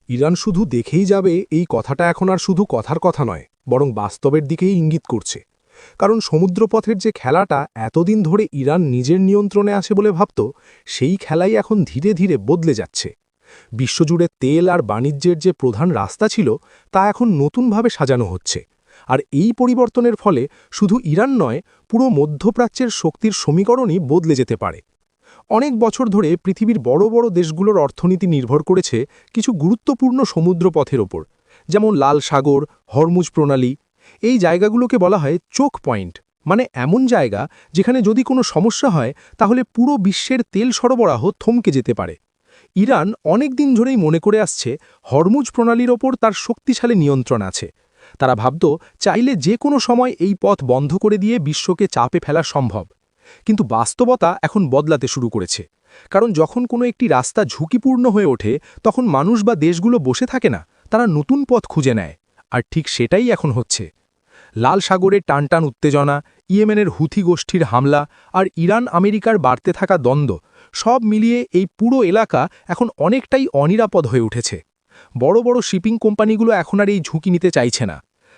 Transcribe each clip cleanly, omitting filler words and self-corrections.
Iran শুধু দেখেই যাবে এই কথাটা এখন আর শুধু কথার কথা নয়, বরং বাস্তবের দিকেই ইঙ্গিত করছে। কারণ সমুদ্রপথের যে খেলাটা এতদিন ধরে ইরান নিজের নিয়ন্ত্রণে আছে বলে ভাবত, সেই খেলাই এখন ধীরে ধীরে বদলে যাচ্ছে। বিশ্বজুড়ে তেল আর বাণিজ্যের যে প্রধান রাস্তা ছিল, তা এখন নতুনভাবে সাজানো হচ্ছে। আর এই পরিবর্তনের ফলে শুধু ইরান নয়, পুরো মধ্যপ্রাচ্যের শক্তির সমীকরণই বদলে যেতে পারে। অনেক বছর ধরে পৃথিবীর বড় বড় দেশগুলোর অর্থনীতি নির্ভর করেছে কিছু গুরুত্বপূর্ণ সমুদ্রপথের ওপর, যেমন লাল সাগর, হরমুজ প্রণালী। এই জায়গাগুলোকে বলা হয় চোখ পয়েন্ট, মানে এমন জায়গা যেখানে যদি কোনো সমস্যা হয় তাহলে পুরো বিশ্বের তেল সরবরাহ থমকে যেতে পারে। ইরান অনেক দিন ধরেই মনে করে আসছে হরমুজ প্রণালীর ওপর তার শক্তিশালী নিয়ন্ত্রণ আছে। তারা ভাবত চাইলে যে কোনো সময় এই পথ বন্ধ করে দিয়ে বিশ্বকে চাপে ফেলা সম্ভব। কিন্তু বাস্তবতা এখন বদলাতে শুরু করেছে। কারণ যখন কোনো একটি রাস্তা ঝুঁকিপূর্ণ হয়ে ওঠে, তখন মানুষ বা দেশগুলো বসে থাকে না, তারা নতুন পথ খুঁজে নেয়। আর ঠিক সেটাই এখন হচ্ছে। লাল সাগরে টানটান উত্তেজনা, ইয়েমেনের হুথি গোষ্ঠীর হামলা আর ইরান আমেরিকার বাড়তে থাকা দ্বন্দ্ব, সব মিলিয়ে এই পুরো এলাকা এখন অনেকটাই অনিরাপদ হয়ে উঠেছে। বড় বড় শিপিং কোম্পানিগুলো এখন আর এই ঝুঁকি নিতে চাইছে না।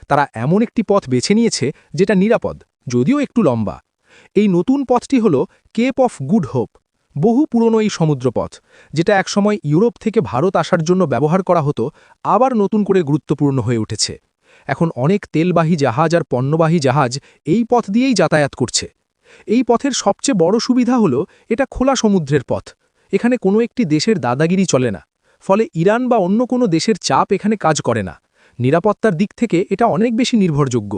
তারা এমন একটি পথ বেছে নিয়েছে যেটা নিরাপদ, যদিও একটু লম্বা। এই নতুন পথটি হল কেপ অফ গুড হোপ, বহু পুরনো এই সমুদ্রপথ, যেটা একসময় ইউরোপ থেকে ভারত আসার জন্য ব্যবহার করা হতো, আবার নতুন করে গুরুত্বপূর্ণ হয়ে উঠেছে। এখন অনেক তেলবাহী জাহাজ আর পণ্যবাহী জাহাজ এই পথ দিয়েই যাতায়াত করছে। এই পথের সবচেয়ে বড় সুবিধা হল এটা খোলা সমুদ্রের পথ। এখানে কোনো একটি দেশের দাদাগিরি চলে না, ফলে ইরান বা অন্য কোনো দেশের চাপ এখানে কাজ করে না। নিরাপত্তার দিক থেকে এটা অনেক বেশি নির্ভরযোগ্য।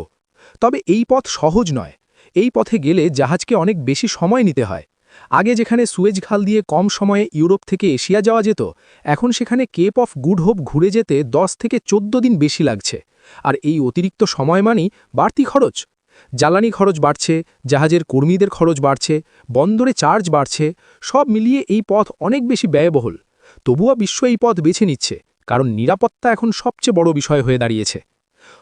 তবে এই পথ সহজ নয়। এই পথে গেলে জাহাজকে অনেক বেশি সময় নিতে হয়। আগে যেখানে সুয়েজ খাল দিয়ে কম সময়ে ইউরোপ থেকে এশিয়া যাওয়া যেত, এখন সেখানে কেপ অফ গুড হোপ ঘুরে যেতে 10 থেকে 14 দিন বেশি লাগছে। আর এই অতিরিক্ত সময় মানেই বাড়তি খরচ। জ্বালানি খরচ বাড়ছে, জাহাজের কর্মীদের খরচ বাড়ছে, বন্দরে চার্জ বাড়ছে। সব মিলিয়ে এই পথ অনেক বেশি ব্যয়বহুল। তবুও বিশ্ব এই পথ বেছে নিচ্ছে, কারণ নিরাপত্তা এখন সবচেয়ে বড় বিষয় হয়ে দাঁড়িয়েছে।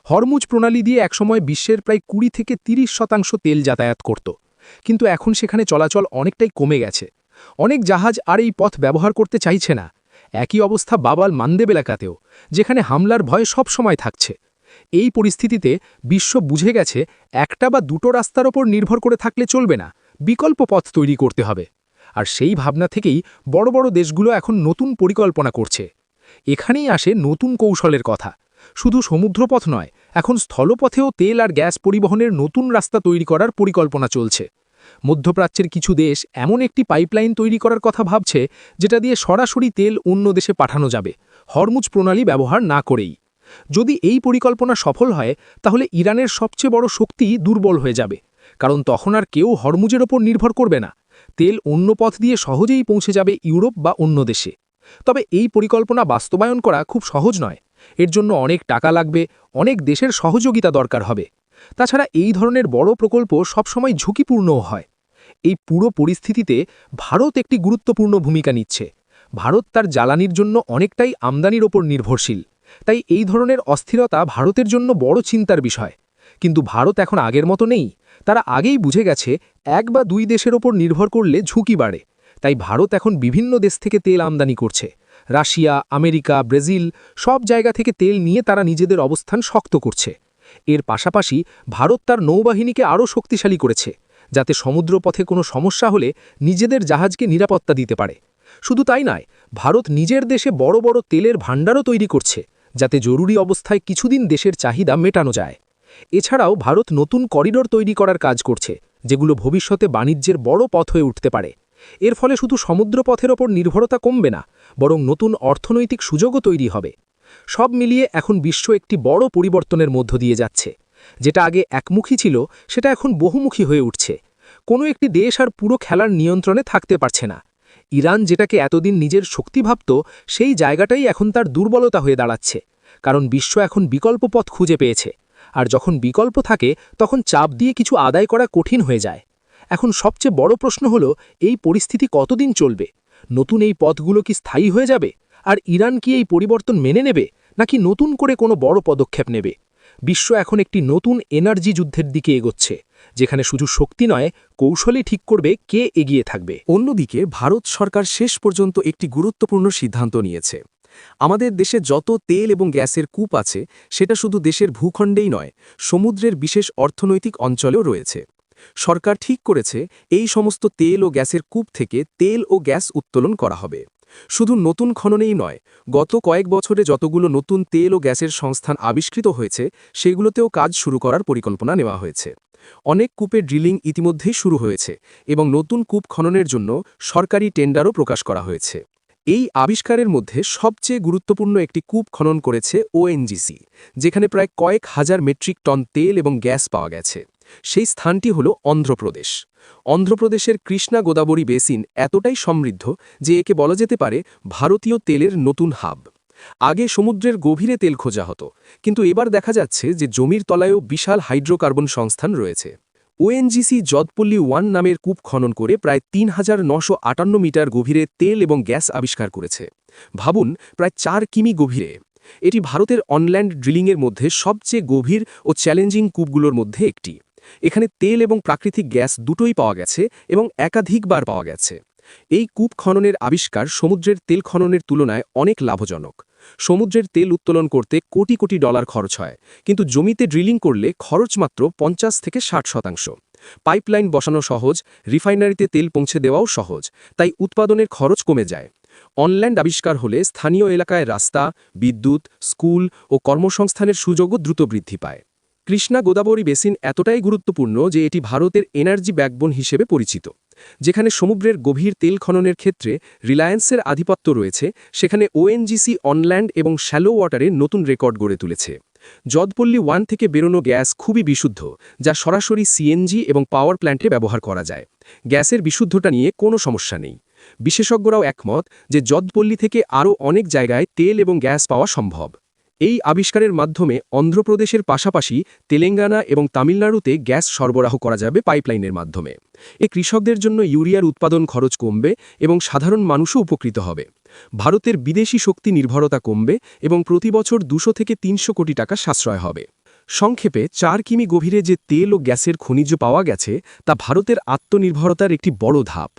হরমুজ প্রণালী দিয়ে একসময় বিশ্বের প্রায় 20 থেকে 30% তেল যাতায়াত করত। কিন্তু এখন সেখানে চলাচল অনেকটাই কমে গেছে। অনেক জাহাজ আর এই পথ ব্যবহার করতে চাইছে না। একই অবস্থা বাবাল মানদেব এলাকাতেও, যেখানে হামলার ভয় সব সময় থাকছে। এই পরিস্থিতিতে বিশ্ব বুঝে গেছে একটা বা দুটো রাস্তার ওপর নির্ভর করে থাকলে চলবে না, বিকল্প পথ তৈরি করতে হবে। আর সেই ভাবনা থেকেই বড় বড় দেশগুলো এখন নতুন পরিকল্পনা করছে। এখানেই আসে নতুন কৌশলের কথা। শুধু সমুদ্রপথ নয়, এখন স্থলপথেও তেল আর গ্যাস পরিবহনের নতুন রাস্তা তৈরি করার পরিকল্পনা চলছে। মধ্যপ্রাচ্যের কিছু দেশ এমন একটি পাইপলাইন তৈরি করার কথা ভাবছে, যেটা দিয়ে সরাসরি তেল অন্য দেশে পাঠানো যাবে, হরমুজ প্রণালী ব্যবহার না করেই। যদি এই পরিকল্পনা সফল হয়, তাহলে ইরানের সবচেয়ে বড় শক্তি দুর্বল হয়ে যাবে। কারণ তখন আর কেউ হরমুজের ওপর নির্ভর করবে না। তেল অন্য পথ দিয়ে সহজেই পৌঁছে যাবে ইউরোপ বা অন্য দেশে। তবে এই পরিকল্পনা বাস্তবায়ন করা খুব সহজ নয়। এর জন্য অনেক টাকা লাগবে, অনেক দেশের সহযোগিতা দরকার হবে। তাছাড়া এই ধরনের বড় প্রকল্প সবসময় ঝুঁকিপূর্ণও হয়। এই পুরো পরিস্থিতিতে ভারত একটি গুরুত্বপূর্ণ ভূমিকা নিচ্ছে। ভারত তার জ্বালানির জন্য অনেকটাই আমদানির ওপর নির্ভরশীল। তাই এই ধরনের অস্থিরতা ভারতের জন্য বড় চিন্তার বিষয়। কিন্তু ভারত এখন আগের মতো নেই। তারা আগেই বুঝে গেছে এক বা দুই দেশের ওপর নির্ভর করলে ঝুঁকি বাড়ে। তাই ভারত এখন বিভিন্ন দেশ থেকে তেল আমদানি করছে। রাশিয়া, আমেরিকা, ব্রাজিল, সব জায়গা থেকে তেল নিয়ে তারা নিজেদের অবস্থান শক্ত করছে। এর পাশাপাশি ভারত তার নৌবাহিনীকে আরও শক্তিশালী করেছে, যাতে সমুদ্রপথে কোনো সমস্যা হলে নিজেদের জাহাজকে নিরাপত্তা দিতে পারে। শুধু তাই নয়, ভারত নিজের দেশে বড় বড় তেলের ভাণ্ডারও তৈরি করছে, যাতে জরুরি অবস্থায় কিছুদিন দেশের চাহিদা মেটানো যায়। এছাড়াও ভারত নতুন করিডোর তৈরি করার কাজ করছে, যেগুলো ভবিষ্যতে বাণিজ্যের বড় পথ হয়ে উঠতে পারে। এর ফলে শুধু সমুদ্রপথের ওপর নির্ভরতা কমবে না, বরং নতুন অর্থনৈতিক সুযোগও তৈরি হবে। সব মিলিয়ে এখন বিশ্ব একটি বড় পরিবর্তনের মধ্য দিয়ে যাচ্ছে। যেটা আগে একমুখী ছিল, সেটা এখন বহুমুখী হয়ে উঠছে। কোনো একটি দেশ আর পুরো খেলার নিয়ন্ত্রণে থাকতে পারছে না। ইরান যেটাকে এতদিন নিজের শক্তি ভাবত, সেই জায়গাটাই এখন তার দুর্বলতা হয়ে দাঁড়াচ্ছে। কারণ বিশ্ব এখন বিকল্প পথ খুঁজে পেয়েছে। আর যখন বিকল্প থাকে, তখন চাপ দিয়ে কিছু আদায় করা কঠিন হয়ে যায়। এখন সবচেয়ে বড় প্রশ্ন হলো, এই পরিস্থিতি কতদিন চলবে? নতুন এই পথগুলো কি স্থায়ী হয়ে যাবে? আর ইরান কি এই পরিবর্তন মেনে নেবে, নাকি নতুন করে কোনো বড় পদক্ষেপ নেবে? বিশ্ব এখন একটি নতুন এনার্জি যুদ্ধের দিকে এগোচ্ছে, যেখানে শুধু শক্তি নয়, কৌশলই ঠিক করবে কে এগিয়ে থাকবে। অন্যদিকে ভারত সরকার শেষ পর্যন্ত একটি গুরুত্বপূর্ণ সিদ্ধান্ত নিয়েছে। আমাদের দেশে যত তেল এবং গ্যাসের কূপ আছে সেটা শুধু দেশের ভূখণ্ডেই নয়, সমুদ্রের বিশেষ অর্থনৈতিক অঞ্চলেও রয়েছে। সরকার ঠিক করেছে এই সমস্ত তেল ও গ্যাসের কূপ থেকে তেল ও গ্যাস উত্তোলন করা হবে। শুধু নতুন খননেই নয়, গত কয়েক বছরে যতগুলো নতুন তেল ও গ্যাসের সংস্থান আবিষ্কৃত হয়েছে সেগুলোতেও কাজ শুরু করার পরিকল্পনা নেওয়া হয়েছে। অনেক কূপে ড্রিলিং ইতিমধ্যেই শুরু হয়েছে এবং নতুন কূপ খননের জন্য সরকারি টেন্ডারও প্রকাশ করা হয়েছে। এই আবিষ্কারের মধ্যে সবচেয়ে গুরুত্বপূর্ণ একটি কূপ খনন করেছে ওএনজিসি, যেখানে প্রায় কয়েক হাজার মেট্রিক টন তেল এবং গ্যাস পাওয়া গেছে। সেই স্থানটি হল অন্ধ্রপ্রদেশ। অন্ধ্রপ্রদেশের কৃষ্ণা গোদাবরী বেসিন এতটাই সমৃদ্ধ যে একে বলা যেতে পারে ভারতীয় তেলের নতুন হাব। আগে সমুদ্রের গভীরে তেল খোঁজা হতো, কিন্তু এবার দেখা যাচ্ছে যে জমির তলায়ও বিশাল হাইড্রোকার্বন সংস্থান রয়েছে। ওএনজিসি যদপল্লী 1 নামের কূপ খনন করে প্রায় ৩,৯৫৮ মিটার গভীরে তেল এবং গ্যাস আবিষ্কার করেছে। ভাবুন, প্রায় ৪ কিমি গভীরে। এটি ভারতের অনল্যান্ড ড্রিলিংয়ের মধ্যে সবচেয়ে গভীর ও চ্যালেঞ্জিং কূপগুলোর মধ্যে একটি। এখানে তেল এবং প্রাকৃতিক গ্যাস দুটোই পাওয়া গেছে এবং একাধিকবার পাওয়া গেছে। এই কূপ খননের আবিষ্কার সমুদ্রের তেল খননের তুলনায় অনেক লাভজনক। সমুদ্রের তেল উত্তোলন করতে কোটি কোটি ডলার খরচ হয়, কিন্তু জমিতে ড্রিলিং করলে খরচ মাত্র ৫০ থেকে ৬০%। পাইপলাইন বসানো সহজ, রিফাইনারিতে তেল পৌঁছে দেওয়াও সহজ, তাই উৎপাদনের খরচ কমে যায়। অনল্যান্ড আবিষ্কার হলে স্থানীয় এলাকায় রাস্তা, বিদ্যুৎ, স্কুল ও কর্মসংস্থানের সুযোগও দ্রুত বৃদ্ধি পায়। কৃষ্ণা গোদাবরী বেসিন এতটাই গুরুত্বপূর্ণ যে এটি ভারতের এনার্জি ব্যাকবোন হিসেবে পরিচিত। যেখানে সমুদ্রের গভীর তেল খননের ক্ষেত্রে রিলায়েন্সের আধিপত্য রয়েছে, সেখানে ওএনজিসি অনল্যান্ড এবং শ্যালো ওয়াটারে নতুন রেকর্ড গড়ে তুলেছে। যদপল্লী 1 থেকে বেরোনো গ্যাস খুবই বিশুদ্ধ, যা সরাসরি সিএনজি এবং পাওয়ার প্ল্যান্টে ব্যবহার করা যায়। গ্যাসের বিশুদ্ধতা নিয়ে কোনো সমস্যা নেই। বিশেষজ্ঞরাও একমত যে যদপল্লী থেকে আরও অনেক জায়গায় তেল এবং গ্যাস পাওয়া সম্ভব। এই আবিষ্কারের মাধ্যমে অন্ধ্রপ্রদেশের পাশাপাশি তেলেঙ্গানা এবং তামিলনাড়ুতে গ্যাস সরবরাহ করা যাবে পাইপলাইনের মাধ্যমে। কৃষকদের জন্য ইউরিয়ার উৎপাদন খরচ কমবে এবং সাধারণ মানুষও উপকৃত হবে। ভারতের বিদেশি শক্তি নির্ভরতা কমবে এবং প্রতি বছর ২০০ থেকে ৩০০ কোটি টাকা সাশ্রয় হবে। সংক্ষেপে ৪ কিমি গভীরে যে তেল ও গ্যাসের খনিজ পাওয়া গেছে তা ভারতের আত্মনির্ভরতার একটি বড় ধাপ।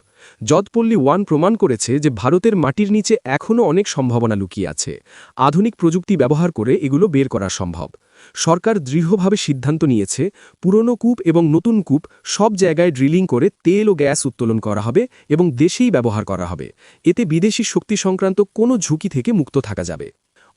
যদপল্লী 1 প্রমাণ করেছে যে ভারতের মাটির নিচে এখনও অনেক সম্ভাবনা লুকিয়ে আছে। আধুনিক প্রযুক্তি ব্যবহার করে এগুলো বের করা সম্ভব। সরকার দৃঢ়ভাবে সিদ্ধান্ত নিয়েছে পুরনো কূপ এবং নতুন কূপ সব জায়গায় ড্রিলিং করে তেল ও গ্যাস উত্তোলন করা হবে এবং দেশেই ব্যবহার করা হবে। এতে বিদেশি শক্তি সংক্রান্ত কোনো ঝুঁকি থেকে মুক্ত থাকা যাবে।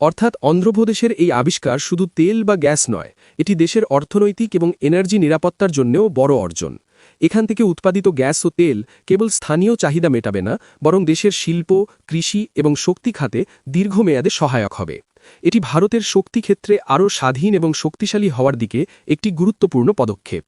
অর্থাৎ অন্ধ্রপ্রদেশের এই আবিষ্কার শুধু তেল বা গ্যাস নয়, এটি দেশের অর্থনৈতিক এবং এনার্জি নিরাপত্তার জন্যও বড় অর্জন। এখান থেকে উৎপাদিত গ্যাস ও তেল কেবল স্থানীয় চাহিদা মেটাবে না, বরং দেশের শিল্প, কৃষি এবং শক্তি খাতে দীর্ঘমেয়াদে সহায়ক হবে। এটি ভারতের শক্তি ক্ষেত্রে আরও স্বাধীন এবং শক্তিশালী হওয়ার দিকে একটি গুরুত্বপূর্ণ পদক্ষেপ।